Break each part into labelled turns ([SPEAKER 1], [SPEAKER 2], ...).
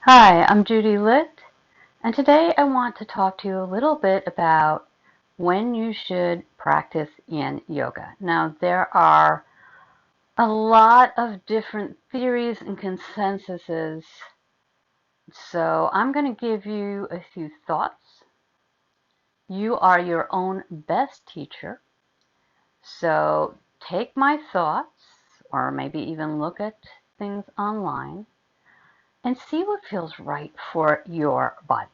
[SPEAKER 1] Hi, I'm Judy Litt, and today I want to talk to you a little bit about when you should practice Yin Yoga. Now, there are a lot of different theories and consensuses, so I'm going to give you a few thoughts. You are your own best teacher, so take my thoughts, or maybe even look at things online, and see what feels right for your body.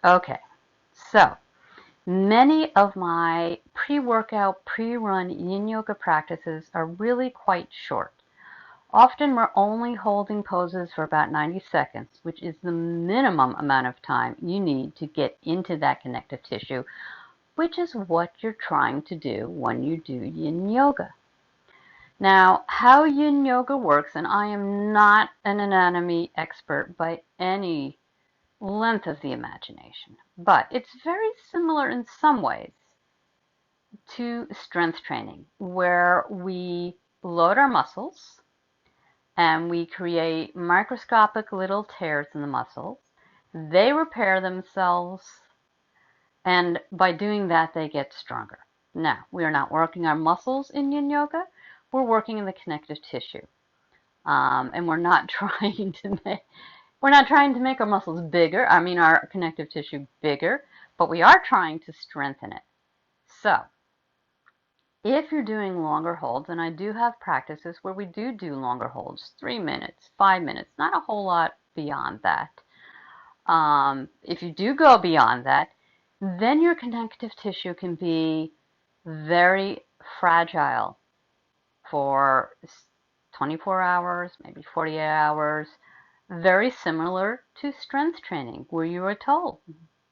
[SPEAKER 1] Okay, so many of my pre-workout, pre-run Yin Yoga practices are really quite short. Often we're only holding poses for about 90 seconds, which is the minimum amount of time you need to get into that connective tissue, which is what you're trying to do when you do Yin Yoga. Now, how Yin Yoga works, and I am not an anatomy expert by any length of the imagination, but it's very similar in some ways to strength training, where we load our muscles and we create microscopic little tears in the muscles. They repair themselves, and by doing that, they get stronger. Now, we are not working our muscles in Yin Yoga, we're working in the connective tissue. And we're not trying to make our muscles bigger, our connective tissue bigger, but we are trying to strengthen it. So, if you're doing longer holds, and I do have practices where we do longer holds, 3 minutes, 5 minutes, not a whole lot beyond that. If you do go beyond that, then your connective tissue can be very fragile for 24 hours, maybe 48 hours, very similar to strength training, where you are told,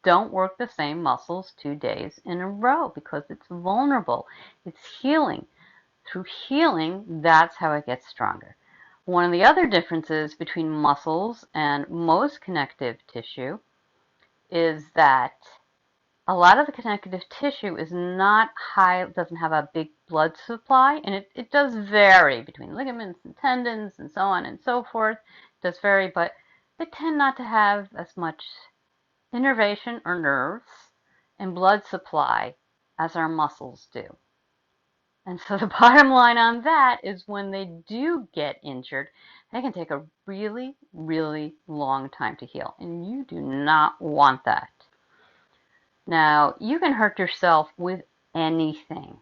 [SPEAKER 1] don't work the same muscles 2 days in a row because it's vulnerable. It's healing. Through healing, that's how it gets stronger. One of the other differences between muscles and most connective tissue is that a lot of the connective tissue is not high, doesn't have a big blood supply, and it does vary between ligaments and tendons and so on and so forth. It does vary, but they tend not to have as much innervation or nerves and blood supply as our muscles do. And so the bottom line on that is when they do get injured, they can take a really, really long time to heal, and you do not want that. Now, you can hurt yourself with anything.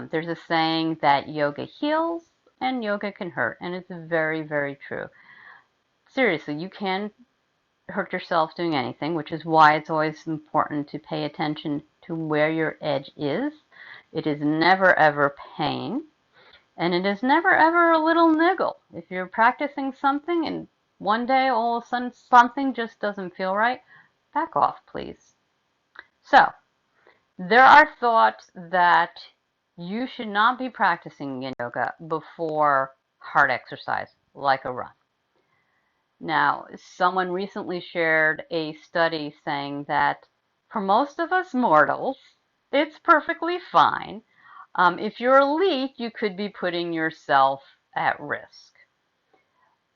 [SPEAKER 1] There's a saying that yoga heals and yoga can hurt, and it's very, very true. Seriously, you can hurt yourself doing anything, which is why it's always important to pay attention to where your edge is. It is never ever pain, and it is never ever a little niggle. If you're practicing something and one day all of a sudden something just doesn't feel right, back off, please. So, there are thoughts that you should not be practicing Yin Yoga before hard exercise, like a run. Now, someone recently shared a study saying that for most of us mortals, it's perfectly fine. If you're elite, you could be putting yourself at risk.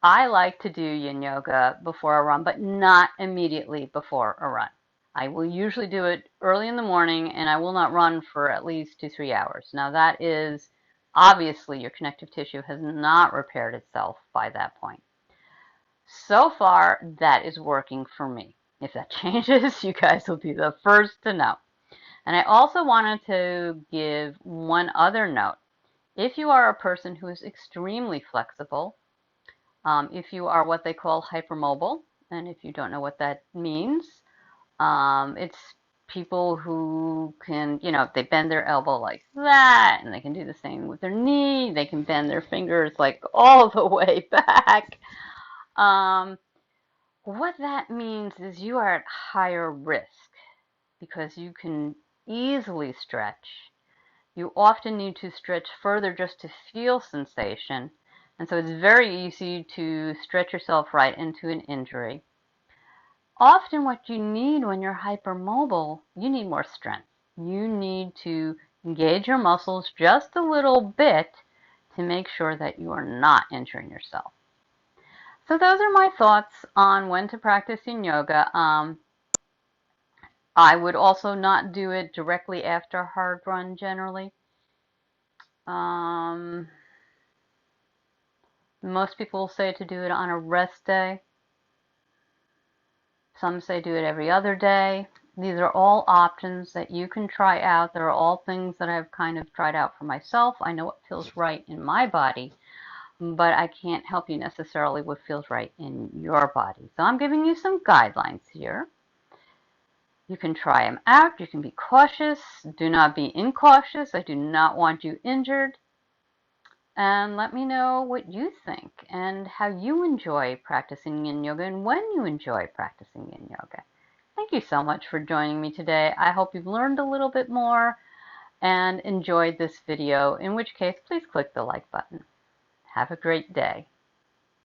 [SPEAKER 1] I like to do Yin Yoga before a run, but not immediately before a run. I will usually do it early in the morning, and I will not run for at least 2-3 hours. Now, that is obviously your connective tissue has not repaired itself by that point. So far, that is working for me. If that changes, you guys will be the first to know. And I also wanted to give one other note. If you are a person who is extremely flexible, if you are what they call hypermobile, and if you don't know what that means, it's people who can, they bend their elbow like that, and they can do the same with their knee. They can bend their fingers like all the way back. Um, what that means is you are at higher risk because you can easily stretch. You often need to stretch further just to feel sensation. And so it's very easy to stretch yourself right into an injury. Often what you need when you're hypermobile, you need more strength. You need to engage your muscles just a little bit to make sure that you are not injuring yourself. So those are my thoughts on when to practice Yin Yoga. I would also not do it directly after a hard run generally. Um, Most people say to do it on a rest day. Some say do it every other day. These are all options that you can try out. They're all things that I've kind of tried out for myself. I know what feels right in my body, but I can't help you necessarily what feels right in your body. So I'm giving you some guidelines here. You can try them out. You can be cautious. Do not be incautious. I do not want you injured. And let me know what you think and how you enjoy practicing Yin Yoga and when you enjoy practicing Yin Yoga. Thank you so much for joining me today. I hope you've learned a little bit more and enjoyed this video, in which case please click the like button. Have a great day.